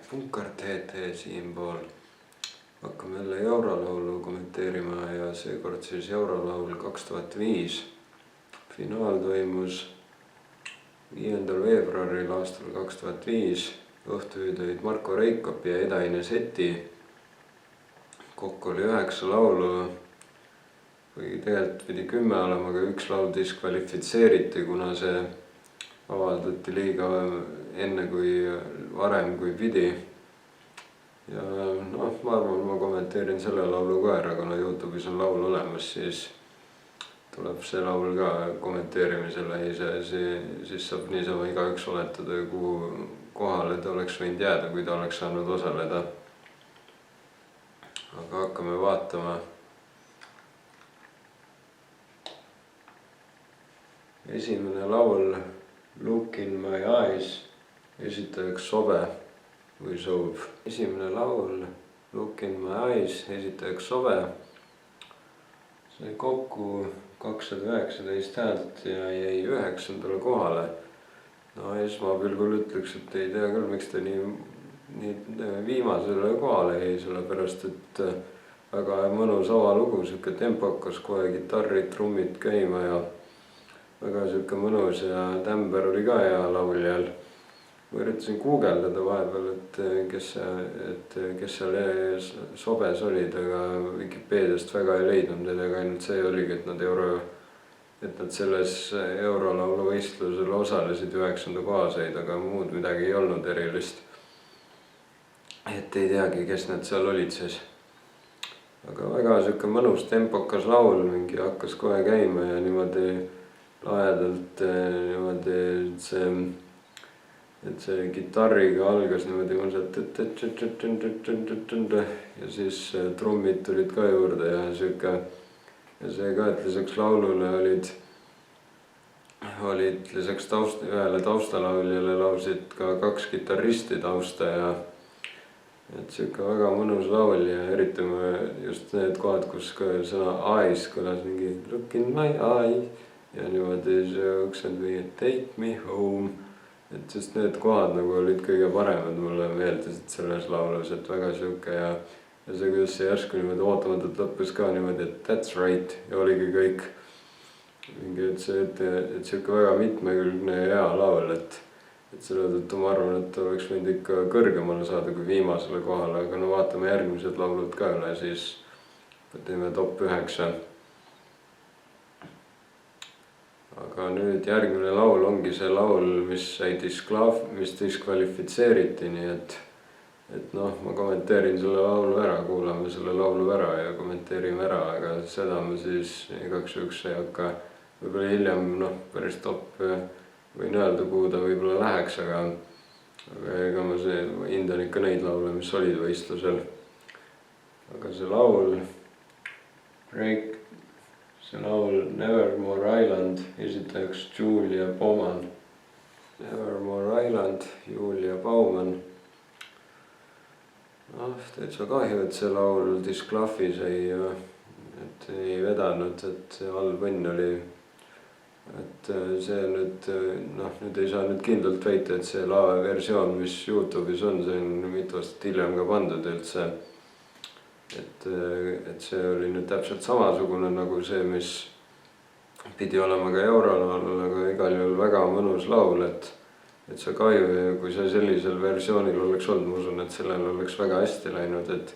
Punkar TT siinpool. Hakkame jälle eurolaulu kommenteerima ja seekord siis eurolaul 2005. Finaal toimus 5. veebruaril aastal 2005. Õhtuid olid Marko Reikop ja Eda-Ine Seti. Kokku oli 9 laulu. Kuigi tegelikult pidi 10 olema, aga üks laul diskvalifitseeriti, kuna see avaldati liiga enne kui varem kui pidi. Ja noh, ma arvan, ma kommenteerin selle laulu ka ära, kuna YouTube'is on laul olemas, siis tuleb see laul ka kommenteerimisele ise, siis saab niisama igaüks oletada, kuhu kohale ta oleks võinud jääda, kui ta oleks saanud osaleda. Aga hakkame vaatama. Esimene laul Look in my eyes, esitajaks Sobe või Soov. Esimene laul Look in my eyes, esitajaks Sobe. Sai kokku 219 häält ja jäi 9. kohale. No esmapilgul ütleks, et ei tea küll, miks ta nii viimasele kohale jäi, sellepärast et väga mõnus avalugu, siuke tempokas, kohe kitarrid, trummid käima ja väga siuke mõnus ja tämber oli ka hea lauljal. Ma üritasin guugeldada vahepeal, et kes seal Sobes olid, aga Vikipeediast väga ei leidnud, aga ainult see oligi, et nad selles eurolaulu võistlusel osalesid 9. koha said, aga muud midagi ei olnud erilist. Et ei teagi, kes need seal olid siis. Aga väga siuke mõnus tempokas laul, mingi hakkas kohe käima ja niimoodi lahedalt niimoodi, et see kitarriga algas niimoodi mõnusalt ja siis trummid tulid ka juurde ja siuke ja see ka, et lisaks laulule olid lisaks ühele taustalauljale laulsid ka 2 kitarristi tausta ja et siuke väga mõnus laul ja eriti just need kohad, kus ka sõna eyes kõlas mingi look in my eyes ja niimoodi see uksed või take me home, et just need kohad nagu olid kõige paremad, mulle meeldisid selles laulus, et väga siuke ja see, kuidas see järsku niimoodi ootamatult lõppes ka niimoodi, et that's right ja oligi kõik. Mingi, et siuke väga mitmekülgne ja hea laul, et selle tõttu ma arvan, et oleks võinud ikka kõrgemale saada kui viimasele kohale, aga no vaatame järgmised laulud ka üle, siis teeme top 9. Aga nüüd järgmine laul ongi see laul, mis diskvalifitseeriti, nii et noh, ma kommenteerin selle laulu ära, kuulame selle laulu ära ja kommenteerime ära, aga seda ma siis igaks juhuks ei hakka võib-olla hiljem päris top võin öelda, kuhu ta võib-olla läheks, aga ega ma hindan ikka neid laule, mis olid võistlusel. Aga see laul Nevermore Island, esitajaks Julia Baumann. Nevermore Island, Julia Baumann. Täitsa kahju, et see laul disklahvis ei vedanud, et halb õnn oli. Et see nüüd ei saa nüüd kindlalt väita, et see versioon, mis YouTube'is on, see on mitu aastat hiljem ka pandud üldse. Et see oli nüüd täpselt samasugune nagu see, mis pidi olema ka eurolaulul, aga igal juhul väga mõnus laul, et see kahju, kui see sellisel versioonil oleks olnud, ma usun, et sellel oleks väga hästi läinud, et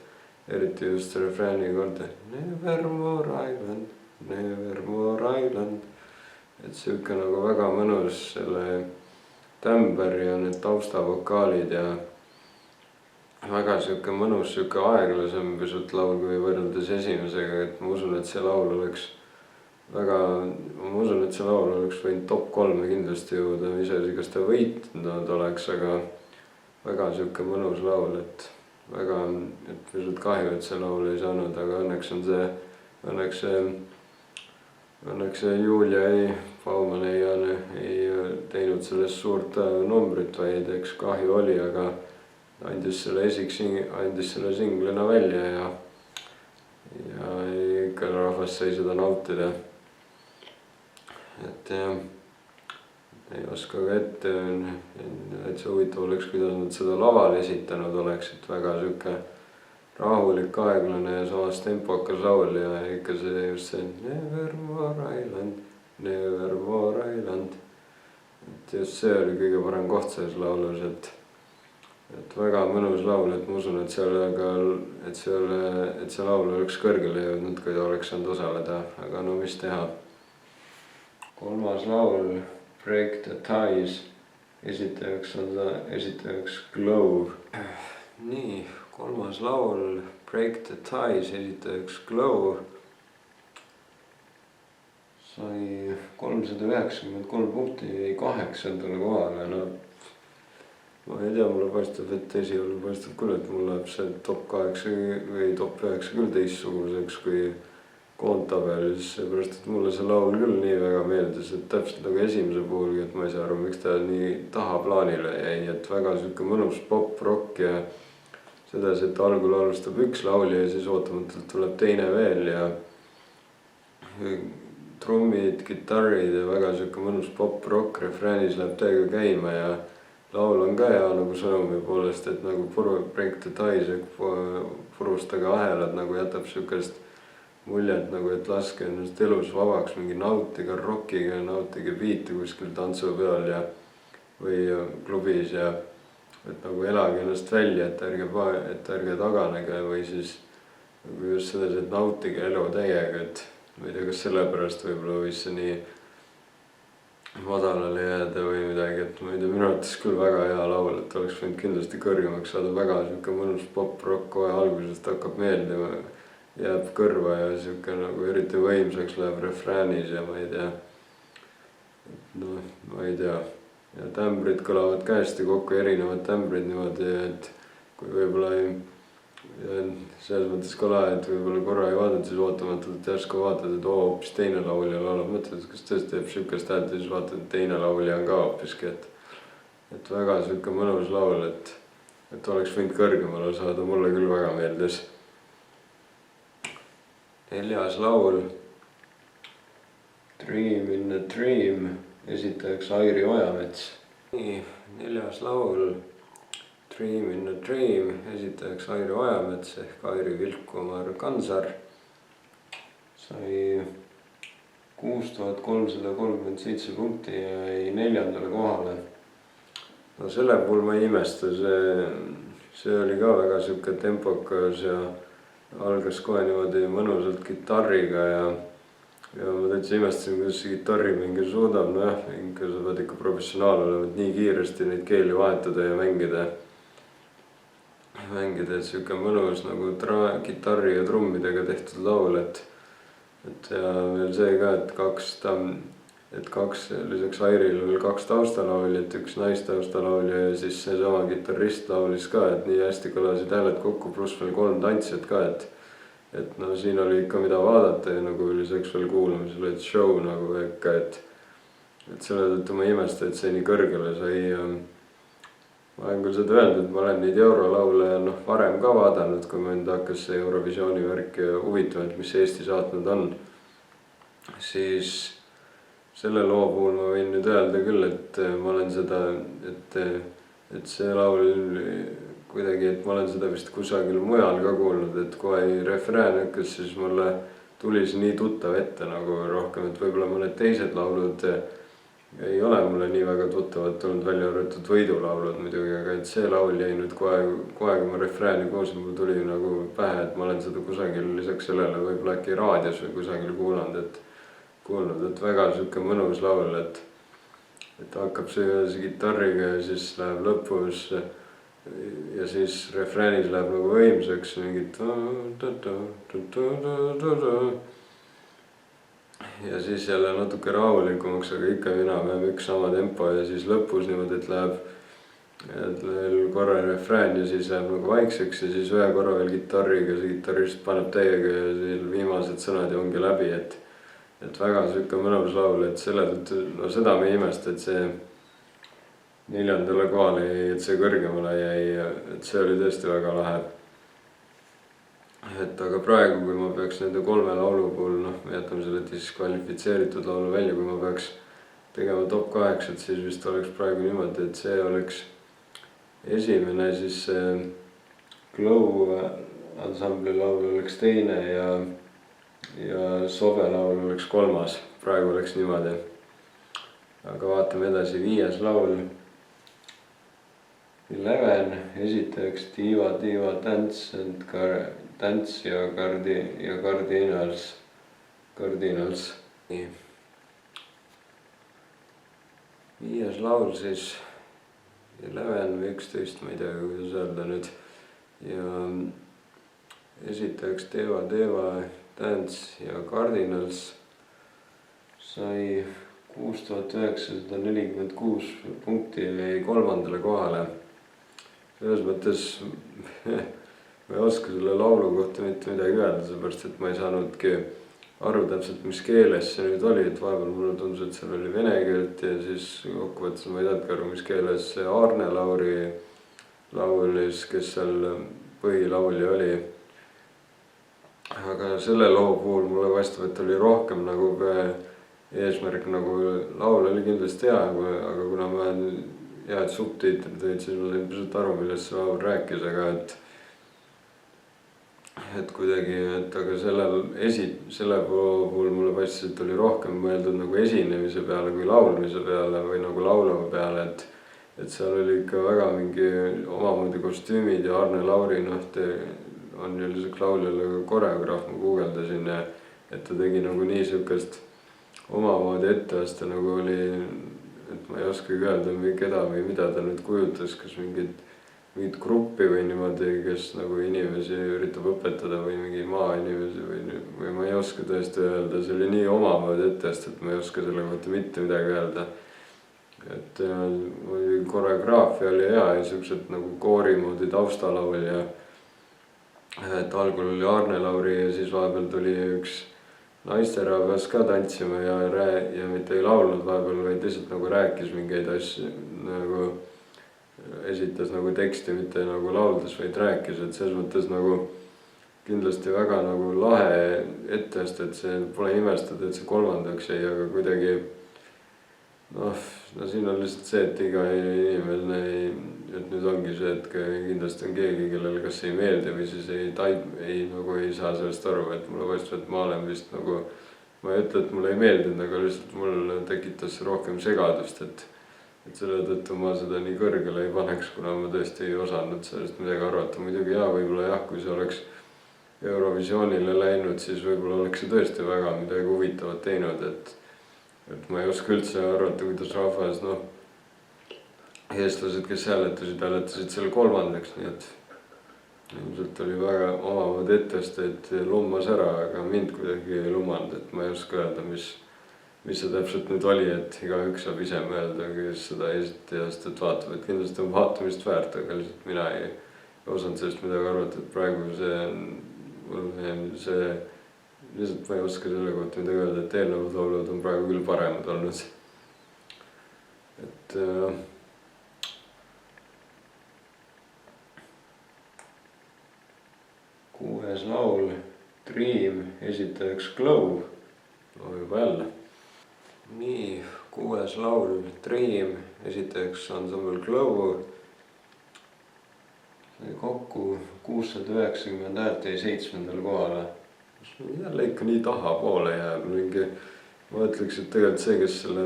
eriti just refrääni korda Nevermore Island, Nevermore Island, et siuke nagu väga mõnus selle tämber ja need taustavokaalid ja väga siuke mõnus, siuke aeglasem pisut laul kui võrreldes esimesega, et ma usun, et see laul oleks võinud top 3 kindlasti jõuda, iseasi, kas ta võitnud oleks, aga väga siuke mõnus laul, et pisut kahju, et see laul ei saanud, aga õnneks Julia Baumann ei teinud sellest suurt numbrit, vaid eks kahju oli, aga andis selle singlina välja ja ikka rahvas sai seda nautida. Et ei oska ka ette, täitsa huvitav oleks, kuidas nad seda laval esitanud oleks, et väga sihuke rahulik, aeglane ja samas tempokas laul ja ikka see just see Nevermore Island, Nevermore Island. et just see oli kõige parem koht selles laulus, et väga mõnus laul, et ma usun, et see laul oleks kõrgele jõudnud, kui ta oleks saanud osaleda, aga no mis teha. Kolmas laul Break the Ties, esitajaks Glove. nii, kolmas laul Break the Ties, esitajaks Glove. sai 393 punkti, jäi 8. kohale, no ma ei tea, mulle paistab, et esialgu paistab küll, et mul läheb see top 8 või top 9 küll teistsuguseks kui koondtabelis, seepärast et mulle see laul küll nii väga meeldis, et täpselt nagu esimese puhulgi, et ma ei saa aru, miks ta nii tahaplaanile jäi, et väga sihuke mõnus pop-rock ja sedasi, et algul alustab üks laulja ja siis ootamatult tuleb teine veel ja trummid, kitarrid ja väga sihuke mõnus pop-rock, refräänis läheb täiega käima ja laul on ka hea nagu sõnumi poolest, et nagu Break the Ties ehk purustage ahelad nagu jätab sihukest muljet nagu, et laske ennast elus vabaks, mingi nautige rockiga, nautige biiti kuskil tantsupeal ja või klubis ja et nagu elage ennast välja, et ärge taganege või siis nagu just selles, et nautige elu täiega, et ma ei tea, kas sellepärast võib-olla võis see nii madalale jääda või midagi, et ma ei tea, minu arvates küll väga hea laul, et oleks võinud kindlasti kõrgemaks saada, väga sihuke mõnus pop-rock kohe algusest hakkab meeldima. Jääb kõrva ja sihuke nagu eriti võimsaks läheb refräänis ja ma ei tea. noh, ma ei tea. ja tämbrid kõlavad ka hästi kokku, erinevad tämbrid niimoodi, et kui võib-olla ei, selles mõttes ka lahe, et võib-olla korra ei vaadanud, siis ootamatult järsku vaatad, et hoopis teine laulja laulab, mõtled, kas tõesti teeb sihukest häält ja siis vaatad, et teine laulja on ka hoopiski, et väga sihuke mõnus laul, et oleks võinud kõrgemale saada, mulle küll väga meeldis. Neljas laul Dream in a Dream, esitajaks Airi Ojamets. nii, neljas laul Dream in a Dream, esitajaks Airi Ojamets ehk Airi Vilkumar Kansar. sai 6337 punkti ja jäi 4. kohale. no selle puhul ma ei imesta, see oli ka väga sihuke tempokas ja algas kohe niimoodi mõnusalt kitarriga ja ma täitsa imestasin, kuidas see kitarrimängija suudab, nojah, ikka sa pead ikka professionaal olema, et nii kiiresti neid keeli vahetada ja mängida, et sihuke mõnus nagu kitarri ja trummidega tehtud laul, et ja veel see ka, et kaks lisaks Airile veel 2 taustalauljat, üks naistaustalaulja ja siis seesama kitarrist laulis ka, et nii hästi kõlasid hääled kokku, pluss veel 3 tantsijat ka, et no siin oli ikka mida vaadata ja nagu oli selleks veel kuulamisel, et show nagu ikka, et selle tõttu ma ei imesta, et see nii kõrgele sai. ma olen küll seda öelnud, et ma olen neid eurolaule varem ka vaadanud, kui mind hakkas see Eurovisiooni värk huvitama, et mis Eesti saatnud on, siis selle loo puhul ma võin nüüd öelda küll, et ma olen seda, et see laul kuidagi, et ma olen seda vist kusagil mujal ka kuulnud, et kui refrään hakkas, siis mulle tuli see nii tuttav ette nagu rohkem, et võib-olla mõned teised laulud ei ole mulle nii väga tuttavad tulnud, välja arvatud võidulaulud muidugi, aga et see laul jäi nüüd kohe, kui ma refrääni kuulsin, mul tuli nagu pähe, et ma olen seda kusagil lisaks sellele võib-olla äkki raadios või kusagil kuulnud, et väga sihuke mõnus laul, et hakkab see kitarriga ja siis läheb lõpus ja siis refräänis läheb nagu võimsaks mingit ja siis jälle natuke rahulikumaks, aga ikka enam-vähem üks sama tempo ja siis lõpus niimoodi, et läheb veel korra refrään ja siis läheb nagu vaikseks ja siis ühe korra veel kitarriga, see kitarrist paneb täiega ja siis viimased sõnad ja ongi läbi, et väga sihuke mõnus laul, et selle tõttu, no seda me ei imesta, et see 4. kohale jäi, et see kõrgemale jäi, et see oli tõesti väga lahe. et aga praegu, kui ma peaks nende 3 laulu puhul, me jätame selle diskvalifitseeritud laulu välja, kui ma peaks tegema top 8, siis vist oleks praegu niimoodi, et see oleks esimene, siis Glow ansambli laul oleks teine ja Sobe laul oleks kolmas, praegu oleks niimoodi. Aga vaatame edasi, 5. laul 11, esitajaks Diva Dance ja Cardinals. Nii. 5. laul siis 11 või 11, ma ei tea, kuidas öelda nüüd. Ja esitajaks Diva Dance ja Cardinals sai 6946 punkti ja jäi 3. kohale. Selles mõttes ma ei oska selle laulu kohta mitte midagi öelda, sellepärast et ma ei saanudki aru täpselt, mis keeles see nüüd oli, et vahepeal mulle tundus, et seal oli vene keelt ja siis kokkuvõttes ma ei teadki aru, mis keeles see Arne Lauri laulis, kes seal põhilaulja oli. Aga selle loo puhul mulle paistab, et oli rohkem nagu eesmärk, nagu laul oli kindlasti hea, aga kuna ma head subtiitrid olid, siis ma sain pisut aru, millest see laul rääkis, aga et kuidagi, et aga selle puhul mulle paistis, et oli rohkem mõeldud nagu esinemise peale kui laulmise peale või nagu laulava peale, et seal oli ikka väga mingi omamoodi kostüümid ja Arne Lauri, on ju lisaks lauljale ka koreograaf, ma guugeldasin ja et ta tegi nagu nii siukest omamoodi etteaste nagu oli, et ma ei oskagi öelda, keda või mida ta nüüd kujutas, kas mingit gruppi või niimoodi, kes nagu inimesi üritab õpetada või mingi maainimesi või ma ei oska tõesti öelda, see oli nii omamoodi etteaste, et ma ei oska selle kohta mitte midagi öelda. Et koreograafia oli hea ja siuksed nagu koori moodi taustalaul ja et algul oli Arne Lauri ja siis vahepeal tuli üks naisterahvas ka tantsima ja mitte ei laulnud vahepeal, vaid lihtsalt nagu rääkis mingeid asju, nagu esitas nagu teksti, mitte nagu lauldes, vaid rääkis, et selles mõttes nagu kindlasti väga nagu lahe etteaste, et see pole imestada, et see 3. jäi, aga kuidagi no siin on lihtsalt see, et iga inimene et nüüd ongi see, et kindlasti on keegi, kellele kas ei meeldi või siis ei saa sellest aru, et mulle paistab, et ma olen vist nagu, ma ei ütle, et mulle ei meeldinud, aga lihtsalt mul tekitas rohkem segadust, et selle tõttu ma seda nii kõrgele ei paneks, kuna ma tõesti ei osanud sellest midagi arvata. Muidugi võib-olla jah, kui see oleks Eurovisioonile läinud, siis võib-olla oleks see tõesti väga midagi huvitavat teinud, et ma ei oska üldse arvata, kuidas rahvas, eestlased, kes hääletasid selle 3. nii et ilmselt oli väga omamoodi etteaste, et lummas ära, aga mind kuidagi ei lumanud, et ma ei oska öelda, mis see täpselt nüüd oli, et igaüks saab ise mõelda, kes seda esitajastet vaatab, et kindlasti on vaatamist väärt, aga lihtsalt mina ei osanud sellest midagi arvata, et praegu lihtsalt ma ei oska selle kohta midagi öelda, et eelnevad laulud on praegu küll paremad olnud. Et 6. laul Dream, esitajaks Glow, juba jälle. Nii, 6. laul Dream, esitajaks ansambel Glow. Kokku 690 häält jäi 7. kohale. Jälle ikka nii tahapoole jääb mingi, ma ütleks, et tegelikult see, kes selle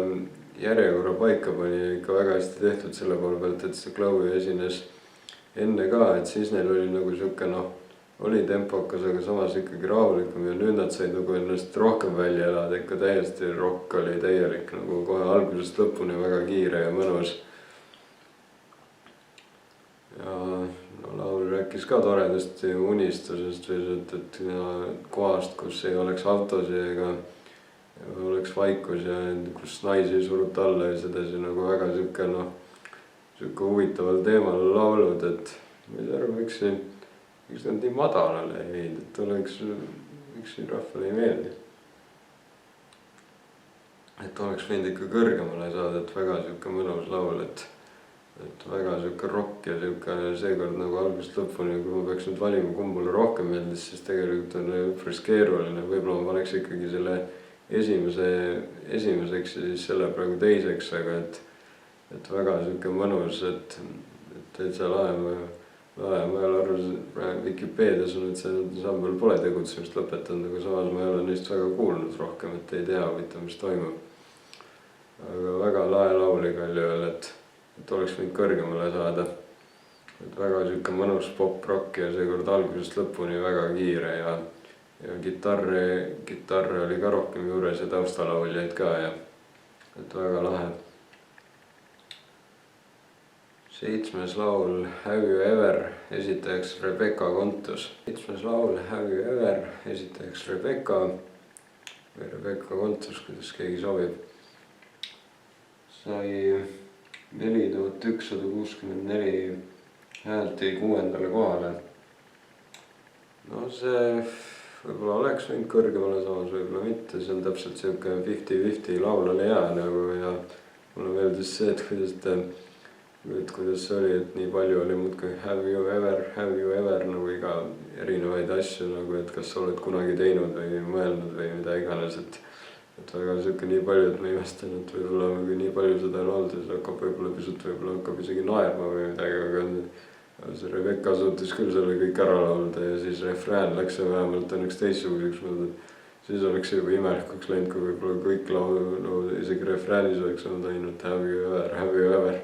järjekorra paika pani, ikka väga hästi tehtud selle poole pealt, et see Glow esines enne ka, et siis neil oli nagu siuke oli tempokas, aga samas ikkagi rahulikum ja nüüd nad said nagu ennast rohkem välja elada, ikka täiesti rock oli täielik nagu kohe algusest lõpuni väga kiire ja mõnus. Ja laul rääkis ka toredast unistusest või et kohast, kus ei oleks autosid ega oleks vaikus ja kus naisi ei suruta alla ja sedasi nagu väga siuke huvitaval teemal laulud, et ma ei tea, miks nad nii madalale jäid, et miks rahvale ei meeldi. Et oleks võinud ikka kõrgemale saada, et väga siuke mõnus laul, et väga siuke rock ja siuke seekord nagu algusest lõpuni, kui ma peaks nüüd valima, kumb mulle rohkem meeldis, siis tegelikult on üpris keeruline, võib-olla ma paneks ikkagi selle esimeseks ja siis selle praegu teiseks, aga et väga sihuke mõnus, et täitsa lahe. Ma ei ole aru, Vikipeedias on, et see ansambel pole tegutsemist lõpetanud, aga samas ma ei ole neist väga kuulnud rohkem, et ei tea huvitav, mis toimub. Aga väga lahe laul igal juhul, et oleks võinud kõrgemale saada. Et väga sihuke mõnus pop-rock ja seekord algusest lõpuni väga kiire ja kitarr oli ka rohkem juures ja taustalaulijaid ka ja et väga lahe. 7. laul Have You Ever, esitajaks Rebecca Kontus. 7. laul Have You Ever, esitajaks Rebecca või Rebecca Kontus, kuidas keegi sobib. Sai 4164 häält jäi 6. kohale. No see võib-olla oleks võinud kõrgemale samas, võib-olla mitte, see on täpselt siuke 50-50 laul oli hea nagu ja mulle meeldis see, et kuidas see oli, et nii palju oli muudkui Have You Ever nagu iga erinevaid asju nagu, et kas sa oled kunagi teinud või mõelnud või mida iganes, et väga siuke nii palju, et ma imestan, et võib-olla kui nii palju seda on olnud, siis võib-olla hakkab isegi naerma või midagi, aga see Rebecca suutis küll selle kõik ära laulda ja siis refrään läks vähemalt õnneks teistsuguseks, siis oleks juba imelikuks läinud, kui võib-olla kõik laulu, isegi refräänis oleks olnud ainult Have You Ever.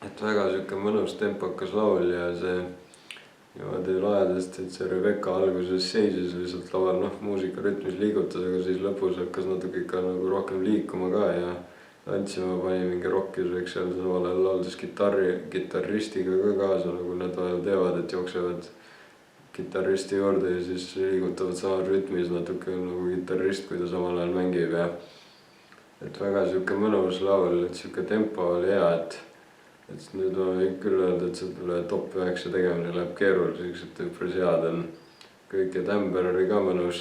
Et väga siuke mõnus tempokas laul ja see niimoodi lahedasti, et see Rebecca alguses seisis lihtsalt laval, muusika rütmis liigutas, aga siis lõpus hakkas natuke ikka nagu rohkem liikuma ka ja tantsima pani mingi rokkiseks ja samal ajal lauldes kitarristiga ka kaasa, nagu nad vahel teevad, et jooksevad kitarristi juurde ja siis liigutavad samas rütmis natuke nagu kitarrist, kui ta samal ajal mängib ja et väga siuke mõnus laul, et siuke tempo oli hea, et nüüd ma võin küll öelda, et selle top 9 tegemine läheb keeruliseks, et üpris head on kõik ja tämber oli ka mõnus.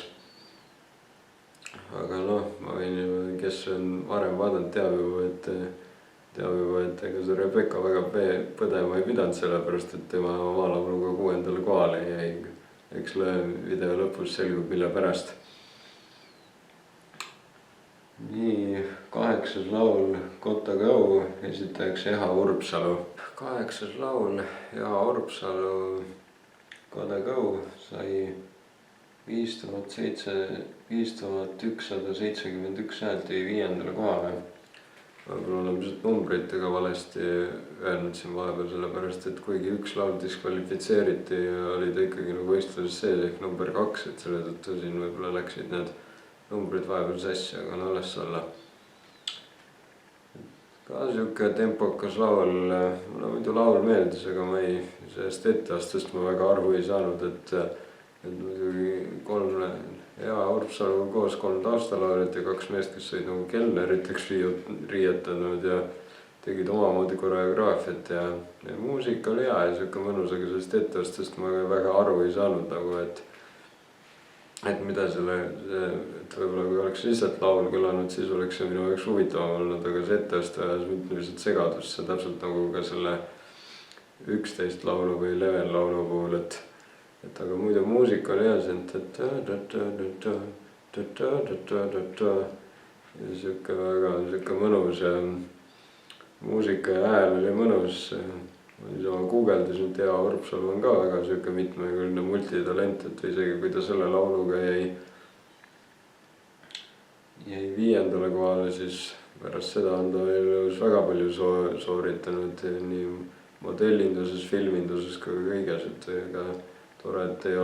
Aga ma võin ju, kes on varem vaadanud, teab juba, et ega see Rebecca väga põdema ei pidanud, sellepärast et tema oma lauluga 6. kohale jäi. Eks video lõpus selgub, mille pärast. Nii, 8. laul Gotta Go, esitajaks Eha Urbsalu. 8. laul Eha Urbsalu Gotta Go sai 5171 häält jäi 5. kohale. Võib-olla olen pisut numbritega valesti öelnud siin vahepeal, sellepärast et kuigi üks laul diskvalifitseeriti ja oli ta ikkagi nagu võistluses sees ehk number 2, et selle tõttu siin võib-olla läksid need numbrid vahepeal sassi, aga on alles olla. Ka siuke tempokas laul, mulle muidu laul meeldis, aga sellest etteastest ma väga arvu ei saanud, et muidugi Eha Urbsaluga koos 3 taustalauljat ja 2 meest, kes olid nagu kelneriteks riietanud ja tegid omamoodi koreograafiat ja muusika oli hea ja siuke mõnus, aga sellest etteastest ma väga arvu ei saanud nagu, et mida et võib-olla kui oleks lihtsalt laul kõlanud, siis oleks see minu jaoks huvitavam olnud, aga see etteaste ajas mitmeliselt segadusse, täpselt nagu ka selle 11 laulu või 11 laulu puhul, et aga muidu muusika oli hea siin, ja siuke väga mõnus ja muusika ja hääl oli mõnus. Ma niisama guugeldasin, et Eha Urbsalu on ka väga siuke mitmekülgne multitalent, et isegi kui ta selle lauluga jäi 5. kohale, siis pärast seda on ta elus väga palju sooritanud nii modellinduses, filminduses kui kõiges, et ega tore, et ei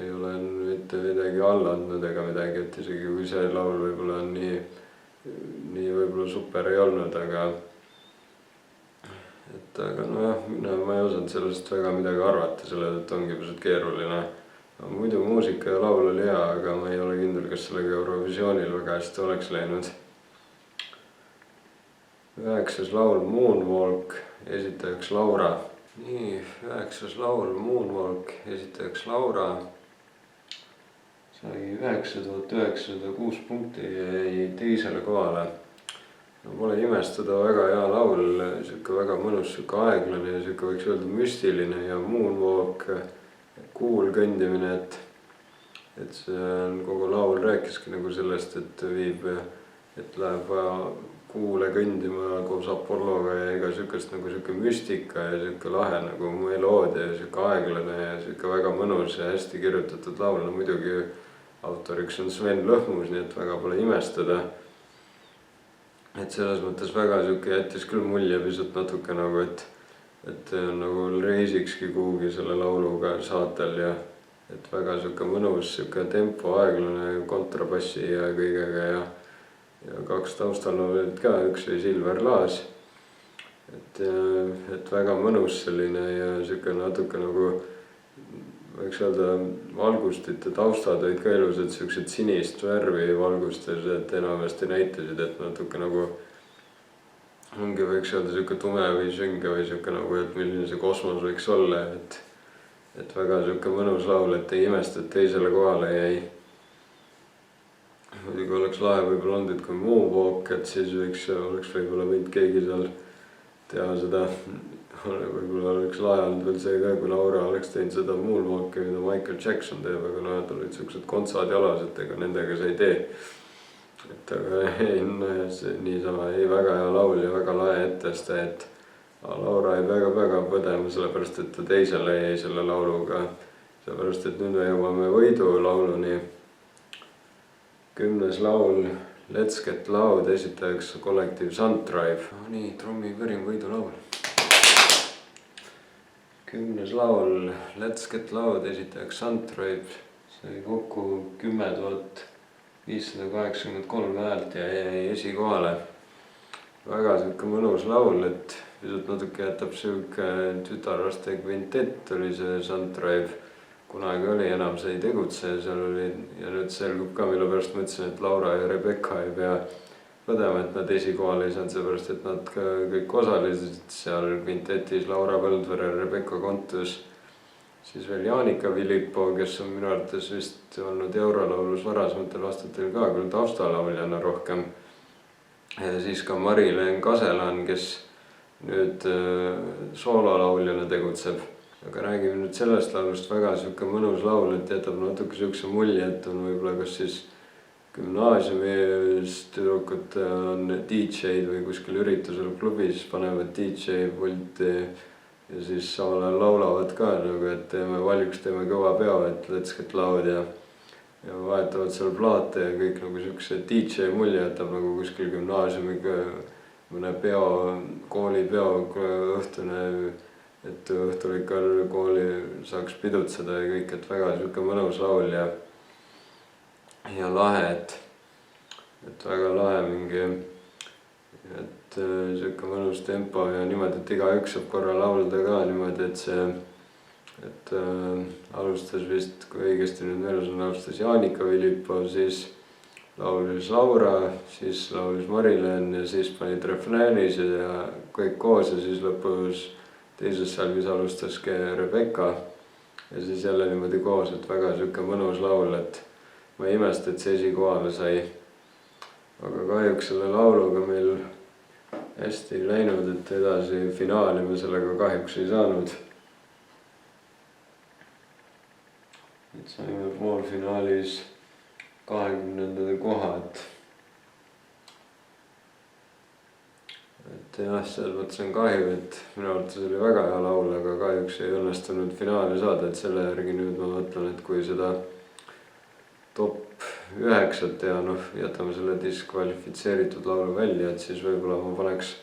ole mitte midagi alla andnud ega midagi, et isegi kui see laul võib-olla on nii võib-olla super ei olnud, aga nojah, ma ei osanud sellest väga midagi arvata, selle tõttu ongi pisut keeruline. Muidu muusika ja laul oli hea, aga ma ei ole kindel, kas sellega Eurovisioonil väga hästi oleks läinud. 9. laul Moonwalk, esitajaks Laura. Nii, 9. laul Moonwalk, esitajaks Laura. Sai 9906 punkti ja jäi 2. kohale. No pole imestada, väga hea laul, siuke väga mõnus, siuke aeglane ja siuke võiks öelda müstiline ja Moonwalk, cool kõndimine, et see on kogu laul rääkiski nagu sellest, et läheb kuule kõndima koos Apolloga ja iga siukest nagu siuke müstika ja siuke lahe nagu meloodia ja siuke aeglane ja siuke väga mõnus ja hästi kirjutatud laul. No muidugi autoriks on Sven Lõhmus, nii et väga pole imestada. Et selles mõttes väga siuke jättis küll mulje pisut natuke nagu, et nagu reisikski kuhugi selle lauluga saatel ja et väga siuke mõnus, siuke tempo, aeglane kontrabassi ja kõigega ja kaks taustalauljat ka, üks oli Silver Laas. Et väga mõnus selline ja siuke natuke nagu võiks öelda valgustite taustad olid ka ilusad, siuksed sinist värvi valgustes, et enamasti näitasid, et natuke nagu ongi võiks öelda siuke tume või sünge või siuke nagu, et milline see kosmos võiks olla, et väga siuke mõnus laul, et ei imesta, et teisele kohale jäi. Muidugi oleks lahe võib-olla olnud, et kui Moonwalk, et siis oleks võib-olla võinud keegi seal teha seda, võib-olla oleks lahe olnud veel see ka, kui Laura oleks teinud seda Moonwalki, mida Michael Jackson teeb, aga noh, et olid siuksed kontsad jalas, et ega nendega sa ei tee. Et aga ei, niisama ei, väga hea laul ja väga lahe etteste, et Laura ei väga põdema, sellepärast et ta teisele jäi selle lauluga, sellepärast et nüüd me jõuame võidulauluni. 10. laul Let's Get Loud, esitajaks kollektiiv Suntribe. Nii, trummipõrim võidulaul. 10. laul Let's Get Loud, esitajaks Suntribe. Sai kokku 10 583 häält ja jäi esikohale. Väga siuke mõnus laul, et pisut natuke jätab siuke tütarlaste kvintett oli see Suntribe. Kunagi oli, enam see ei tegutse ja seal oli ja nüüd selgub ka, mille pärast ma ütlesin, et Laura ja Rebecca ei pea põdema, et nad esikohale ei saanud, seepärast et nad ka kõik osalesid seal kvintetis. Laura Põldvere, Rebecca Kontus, siis veel Jaanika Vilippo, kes on minu arvates vist olnud Eurolaulus varasematel aastatel ka küll taustalauljana rohkem. Ja siis ka Mari-Leen Kaselan, kes nüüd soololauljana tegutseb. Aga räägime nüüd sellest laulust, väga siuke mõnus laul, et jätab natuke siukse mulje, et on võib-olla kas siis gümnaasiumis tüdrukud on DJ-d või kuskil üritusel klubis panevad DJ-pulti ja siis samal ajal laulavad ka nagu, et teeme valjuks, teeme kõva peo, et Let's Get Loud ja vahetavad seal plaate ja kõik nagu siukse DJ mulje jätab nagu kuskil gümnaasiumiga mõne peo, koolipeo õhtune, et õhtul ikka kooli saaks pidutseda ja kõik, et väga siuke mõnus laul ja lahe, et väga lahe mingi, et siuke mõnus tempo ja niimoodi, et igaüks saab korra laulda ka niimoodi, et alustas vist, kui õigesti nüüd meeles on, alustas Jaanika Vilippo, siis laulis Laura, siis laulis Mari-Leen ja siis panid refräänis ja kõik koos ja siis lõpus teises salmis alustaski Rebecca ja siis jälle niimoodi koos, et väga siuke mõnus laul, et ma ei imesta, et see esikohale sai. Aga kahjuks selle lauluga meil hästi ei läinud, et edasi finaali me sellega kahjuks ei saanud. Et saime poolfinaalis 20. kohad. Et jah, selles mõttes on kahju, et minu arvates oli väga hea laul, aga kahjuks ei õnnestunud finaali saada, et selle järgi nüüd ma mõtlen, et kui seda top 9 ja noh, jätame selle diskvalifitseeritud laulu välja, et siis võib-olla ma paneks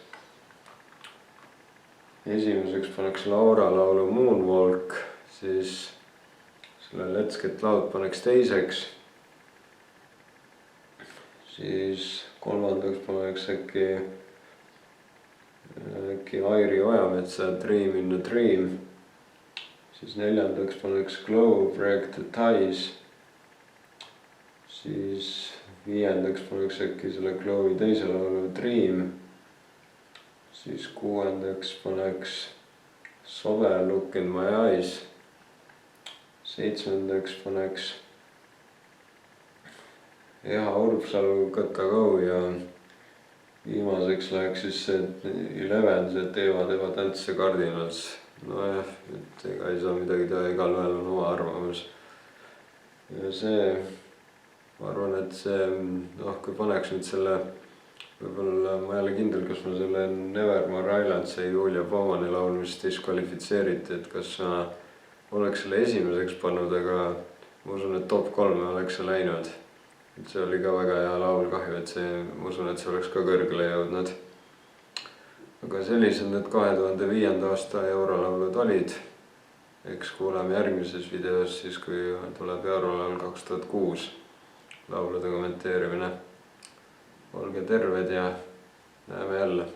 esimeseks Laura laulu Moonwalk, siis selle Let's Get Loud paneks teiseks, siis kolmandaks paneks äkki Airi Ojametsa Dream in a Dream, siis neljandaks paneks Glow Break the Ties, siis viiendaks paneks äkki selle Glowi teise laulu Dream, siis kuuendaks paneks Sove Look in my eyes, seitsmendaks paneks Eha Urbsalu Got to go ja viimaseks läheks siis see 11, see Teeva Tantse Cardinals. Nojah, et ega ei saa midagi teha, igalühel on oma arvamus. ja see, ma arvan, et see, kui paneks nüüd selle, võib-olla ma ei ole kindel, kas ma selle Nevermore Island, see Julia Pomani laul, mis diskvalifitseeriti, et kas ma oleks selle esimeseks pannud, aga ma usun, et top 3 oleks see läinud. Et see oli ka väga hea laul, kahju, et see, ma usun, et see oleks ka kõrgele jõudnud. Aga sellised need 2005. aasta eurolaulud olid. Eks kuuleme järgmises videos siis, kui tuleb eurolaul 2006 laulude kommenteerimine. Olge terved ja näeme jälle.